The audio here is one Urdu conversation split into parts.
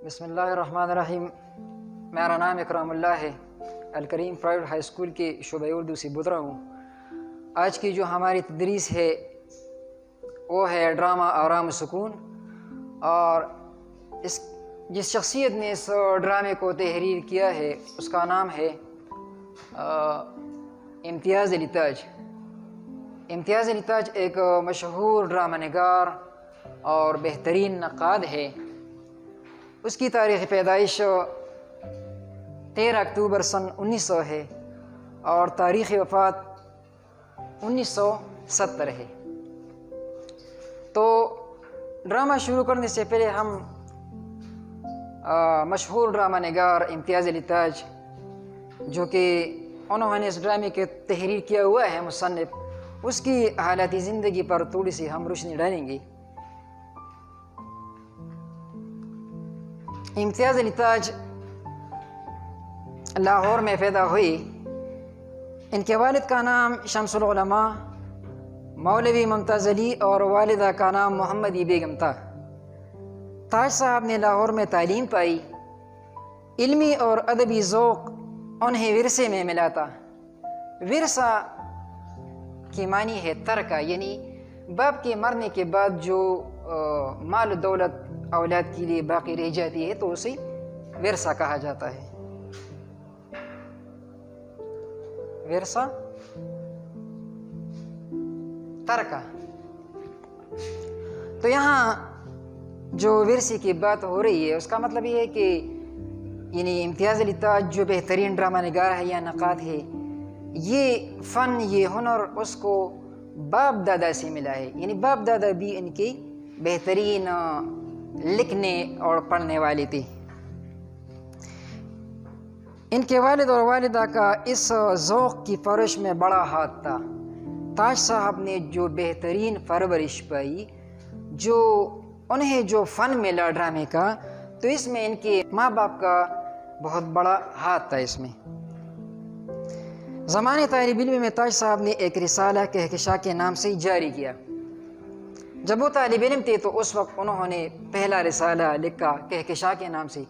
بسم اللہ الرحمن الرحیم۔ میرا نام اکرام اللہ ہے، الکریم پرائیویٹ ہائی اسکول کے شعبہ اردو سے بدرا ہوں۔ آج کی جو ہماری تدریس ہے وہ ہے ڈرامہ آرام سکون، اور جس شخصیت نے اس ڈرامے کو تحریر کیا ہے اس کا نام ہے امتیاز علی تاج۔ امتیاز علی تاج ایک مشہور ڈرامہ نگار اور بہترین نقاد ہے۔ اس کی تاریخ پیدائش 13 اکتوبر سن 1900 ہے اور تاریخ وفات 1970 ہے۔ تو ڈرامہ شروع کرنے سے پہلے ہم مشہور ڈرامہ نگار امتیاز علی تاج، جو کہ انہوں نے اس ڈرامے کے تحریر کیا ہوا ہے مصنف، اس کی حالات زندگی پر تھوڑی سی ہم روشنی ڈالیں گے۔ امتیاز علی تاج لاہور میں پیدا ہوئی۔ ان کے والد کا نام شمس العلماء مولوی ممتاز علی اور والدہ کا نام محمدی بیگم تھا۔ تاج صاحب نے لاہور میں تعلیم پائی۔ علمی اور ادبی ذوق انہیں ورثے میں ملا تھا۔ ورثہ کی معنی ہے ترکہ، یعنی باپ کے مرنے کے بعد جو مال و دولت اولاد کے لیے باقی رہ جاتی ہے تو اسے ورثہ کہا جاتا ہے۔ ورثہ ترکہ۔ تو یہاں جو ورثے کی بات ہو رہی ہے اس کا مطلب یہ ہے کہ یعنی امتیاز علی تاج جو بہترین ڈرامہ نگار ہے یا نقاد ہے، یہ فن، یہ ہنر اس کو باپ دادا سے ملا ہے۔ یعنی باپ دادا بھی ان کے بہترین لکھنے اور پڑھنے والے تھے۔ ان کے والد اور والدہ کا اس ذوق کی پرورش میں بڑا ہاتھ تھا۔ تاج صاحب نے جو بہترین پرورش پائی، جو انہیں جو فن ملا ڈرامے کا، تو اس میں ان کے ماں باپ کا بہت بڑا ہاتھ تھا۔ اس میں زمانے طالب علم میں تاج صاحب نے ایک رسالہ کہکشاں کے نام سے جاری کیا۔ جب وہ طالب علم تھے تو اس وقت انہوں نے پہلا رسالہ لکھا کہکشاں کے نام سے،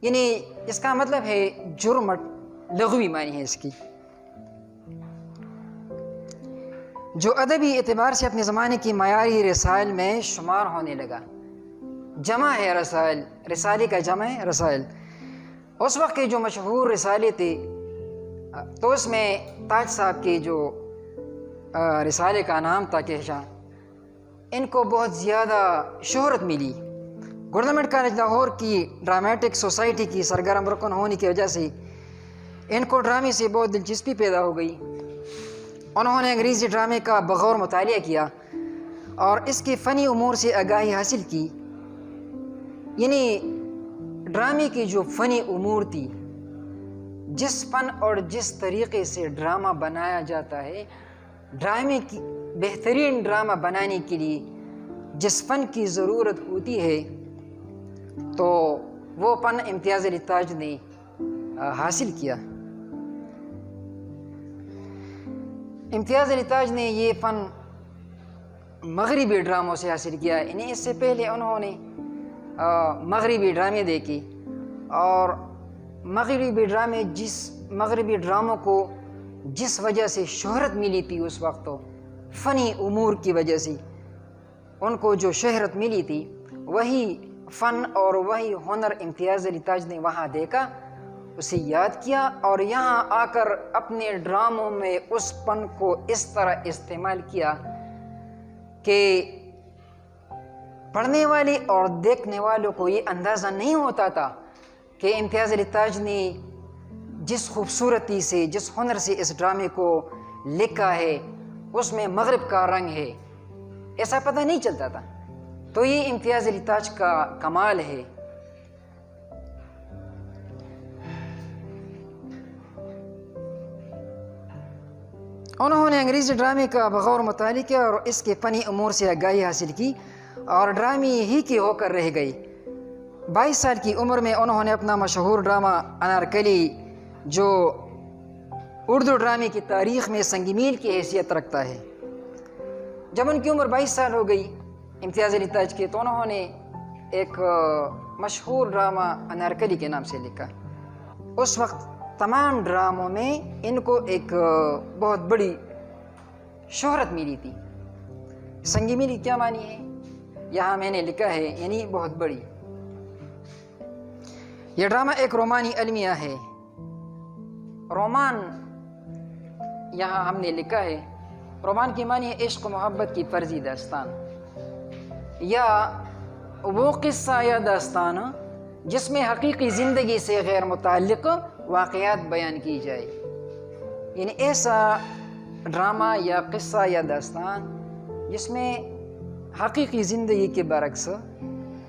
یعنی اس کا مطلب ہے جرمٹ، لغوی معنی ہے اس کی، جو ادبی اعتبار سے اپنے زمانے کی معیاری رسائل میں شمار ہونے لگا۔ جمع ہے رسائل، رسالے کا جمع ہے رسائل۔ اس وقت کے جو مشہور رسالے تھے تو اس میں تاج صاحب کے جو رسالے کا نام تھا کہکشاں، ان کو بہت زیادہ شہرت ملی۔ گورنمنٹ کالج لاہور کی ڈرامیٹک سوسائٹی کی سرگرم رکن ہونے کی وجہ سے ان کو ڈرامے سے بہت دلچسپی پیدا ہو گئی۔ انہوں نے انگریزی ڈرامے کا بغور مطالعہ کیا اور اس کے فنی امور سے آگاہی حاصل کی۔ یعنی ڈرامے کی جو فنی امور تھی، جس فن اور جس طریقے سے ڈرامہ بنایا جاتا ہے، ڈرامے کی بہترین ڈرامہ بنانے کے لیے جس فن کی ضرورت ہوتی ہے تو وہ فن امتیاز علی تاج نے حاصل کیا۔ امتیاز علی تاج نے یہ فن مغربی ڈراموں سے حاصل کیا۔ انہیں اس سے پہلے انہوں نے مغربی ڈرامے دیکھے، اور مغربی ڈراموں کو جس وجہ سے شہرت ملی تھی اس وقت، تو فنی امور کی وجہ سے ان کو جو شہرت ملی تھی، وہی فن اور وہی ہنر امتیاز علی تاج نے وہاں دیکھا، اسے یاد کیا، اور یہاں آ کر اپنے ڈراموں میں اس فن کو اس طرح استعمال کیا کہ پڑھنے والے اور دیکھنے والوں کو یہ اندازہ نہیں ہوتا تھا کہ امتیاز علی تاج نے جس خوبصورتی سے، جس ہنر سے اس ڈرامے کو لکھا ہے، اس میں مغرب کا رنگ ہے، ایسا پتہ نہیں چلتا تھا۔ تو یہ امتیاز علی تاج کا کمال ہے۔ انہوں نے انگریزی ڈرامے کا بغور مطالعہ کیا اور اس کے فنی امور سے آگاہی حاصل کی، اور ڈرامے ہی کے ہو کر رہ گئی۔ 22 سال کی عمر میں انہوں نے اپنا مشہور ڈرامہ انارکلی، جو اردو ڈرامے کی تاریخ میں سنگ میل کی حیثیت رکھتا ہے، جب ان کی عمر 22 سال ہو گئی امتیاز علی تاج کی، تو انہوں نے ایک مشہور ڈرامہ انارکلی کے نام سے لکھا. اس وقت تمام ڈراموں میں ان کو ایک بہت بڑی شہرت ملی تھی. سنگی ملی کیا معنی ہے؟ یہاں میں نے لکھا ہے یعنی بہت بڑی. یہ ڈرامہ ایک رومانی المیہ ہے. رومان یہاں ہم نے لکھا ہے، رومان کی معنی ہے عشق و محبت کی فرضی داستان، یا وہ قصہ یا داستان جس میں حقیقی زندگی سے غیر متعلق واقعات بیان کی جائے. یعنی ایسا ڈرامہ یا قصہ یا داستان جس میں حقیقی زندگی کے برعکس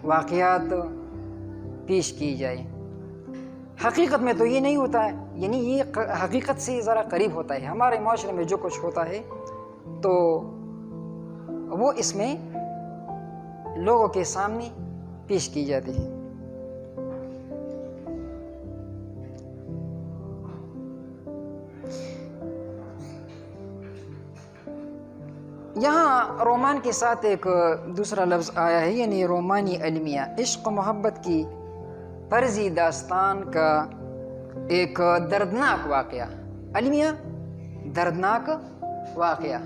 واقعات پیش کی جائے. حقیقت میں تو یہ نہیں ہوتا ہے، یعنی یہ حقیقت سے ذرا قریب ہوتا ہے. ہمارے معاشرے میں جو کچھ ہوتا ہے تو وہ اس میں لوگوں کے سامنے پیش کی جاتی ہے. یہاں رومان کے ساتھ ایک دوسرا لفظ آیا ہے، یعنی رومانی المیہ، عشق و محبت کی فرضی داستان کا ایک دردناک واقعہ. المیہ دردناک واقعہ،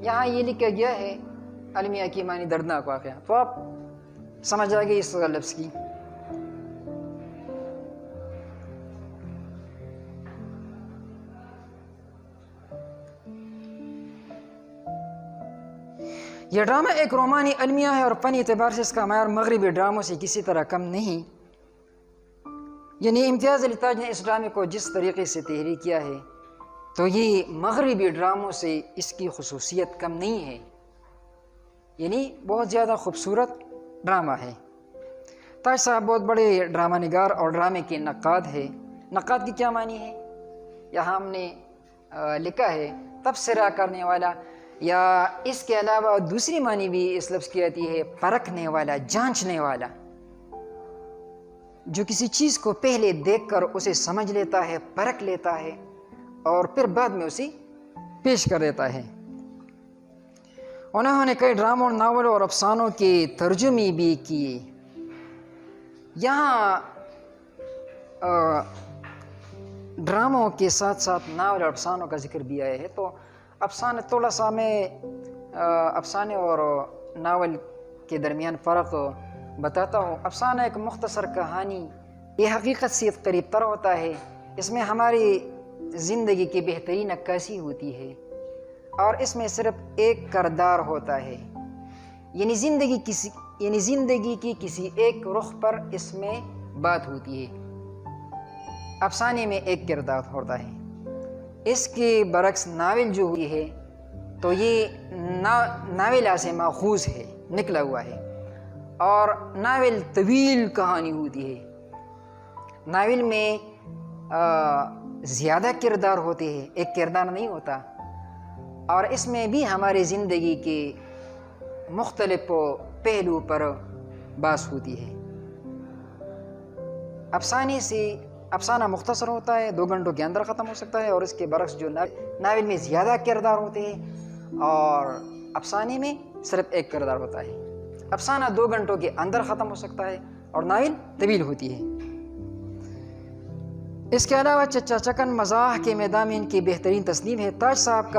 یہاں یہ لکھا گیا ہے المیہ کی معنی دردناک واقعہ. تو آپ سمجھ آئے گے اس لفظ کی. یہ ڈرامہ ایک رومانی المیہ ہے اور فنی اعتبار سے اس کا معیار مغربی ڈراموں سے کسی طرح کم نہیں. یعنی امتیاز علی تاج نے اس ڈرامے کو جس طریقے سے تحریر کیا ہے تو یہ مغربی ڈراموں سے اس کی خصوصیت کم نہیں ہے. یعنی بہت زیادہ خوبصورت ڈرامہ ہے. تاج صاحب بہت بڑے ڈرامہ نگار اور ڈرامے کے نقاد ہے. نقاد کی کیا معنی ہے؟ یہاں ہم نے لکھا ہے تبصرہ کرنے والا، یا اس کے علاوہ دوسری معنی بھی اس لفظ کی آتی ہے پرکھنے والا، جانچنے والا، جو کسی چیز کو پہلے دیکھ کر اسے سمجھ لیتا ہے، پرکھ لیتا ہے اور پھر بعد میں اسے پیش کر دیتا ہے. انہوں نے کئی ڈراموں، ناولوں اور افسانوں کے ترجمے بھی کیے. یہاں ڈراموں کے ساتھ ساتھ ناول اور افسانوں کا ذکر بھی آیا ہے. تو افسانے تھوڑا سا میں افسانے اور ناول کے درمیان فرق بتاتا ہوں. افسانہ ایک مختصر کہانی، یہ حقیقت سے قریب تر ہوتا ہے. اس میں ہماری زندگی کی بہترین عکاسی ہوتی ہے اور اس میں صرف ایک کردار ہوتا ہے. یعنی زندگی کی کسی ایک رخ پر اس میں بات ہوتی ہے. افسانے میں ایک کردار ہوتا ہے. اس کے برعکس ناول جو ہوئی ہے تو یہ ناولہ سے ماخوذ ہے، نکلا ہوا ہے. اور ناول طویل کہانی ہوتی ہے. ناول میں زیادہ کردار ہوتے ہیں، ایک کردار نہیں ہوتا. اور اس میں بھی ہماری زندگی کے مختلف پہلو پر بحث ہوتی ہے. افسانہ مختصر ہوتا ہے، 2 گھنٹوں کے اندر ختم ہو سکتا ہے، اور اس کے برعکس جو ناول میں زیادہ کردار ہوتے ہیں اور افسانے میں صرف ایک کردار ہوتا ہے. افسانہ 2 گھنٹوں کے اندر ختم ہو سکتا ہے اور ناول طویل ہوتی ہے. اس کے علاوہ چچا چکن مزاح کے میدان میں ان کی بہترین تصنیف ہے. تاج صاحب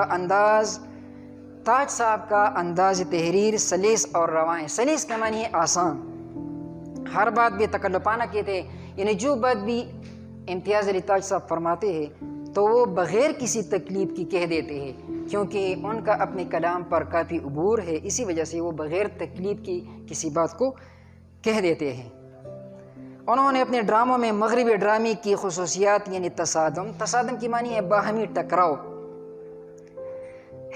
کا انداز تحریر سلیس اور رواں ہے. سلیس کا معنی ہے آسان، ہر بات بھی تکلفانہ کہتے ہیں. یعنی جو بات بھی امتیاز علی تاج صاحب فرماتے ہیں تو وہ بغیر کسی تکلیف کی کہہ دیتے ہیں، کیونکہ ان کا اپنے کلام پر کافی عبور ہے. اسی وجہ سے وہ بغیر تکلیف کی کسی بات کو کہہ دیتے ہیں. انہوں نے اپنے ڈراموں میں مغربی ڈرامے کی خصوصیات یعنی تصادم کی معنی ہے باہمی ٹکراؤ،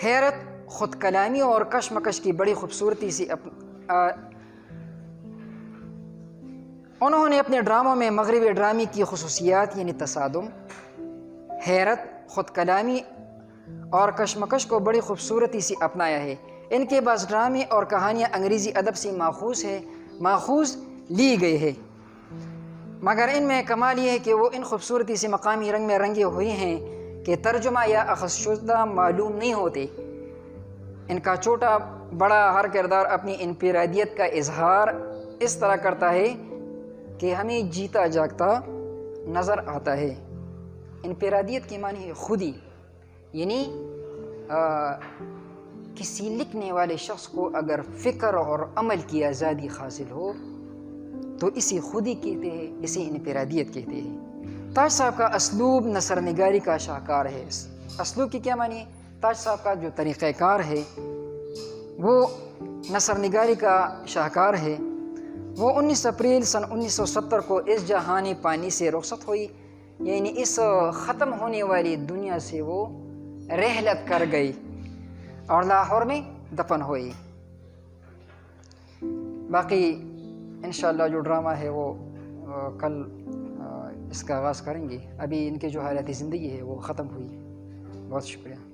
حیرت، خود کلامی اور کشمکش کی بڑی خوبصورتی سے انہوں نے اپنے ڈراموں میں مغربی ڈرامے کی خصوصیات یعنی تصادم، حیرت، خود کلامی اور کشمکش کو بڑی خوبصورتی سے اپنایا ہے. ان کے بعض ڈرامے اور کہانیاں انگریزی ادب سے ماخوذ لی گئی ہے، مگر ان میں کمال یہ ہے کہ وہ ان خوبصورتی سے مقامی رنگ میں رنگے ہوئے ہیں کہ ترجمہ یا اخذ شدہ معلوم نہیں ہوتے. ان کا چھوٹا بڑا ہر کردار اپنی انفرادیت کا اظہار اس طرح کرتا ہے کہ ہمیں جیتا جاگتا نظر آتا ہے۔ انفرادیت کے معنی ہے خودی، یعنی کسی لکھنے والے شخص کو اگر فکر اور عمل کی آزادی حاصل ہو تو اسی خودی کہتے ہیں، اسی انفرادیت کہتے ہیں۔ تاج صاحب کا اسلوب نثر نگاری کا شاہکار ہے۔ اسلوب کی کیا معنی ہے؟ تاج صاحب کا جو طریقہ کار ہے وہ نثر نگاری کا شاہکار ہے۔ وہ 19 اپریل سن 1970 کو اس جہانی پانی سے رخصت ہوئی، یعنی اس ختم ہونے والی دنیا سے وہ رحلت کر گئی اور لاہور میں دفن ہوئی۔ باقی انشاءاللہ جو ڈرامہ ہے وہ کل اس کا آغاز کریں گے۔ ابھی ان کے جو حالت زندگی ہے وہ ختم ہوئی۔ بہت شکریہ۔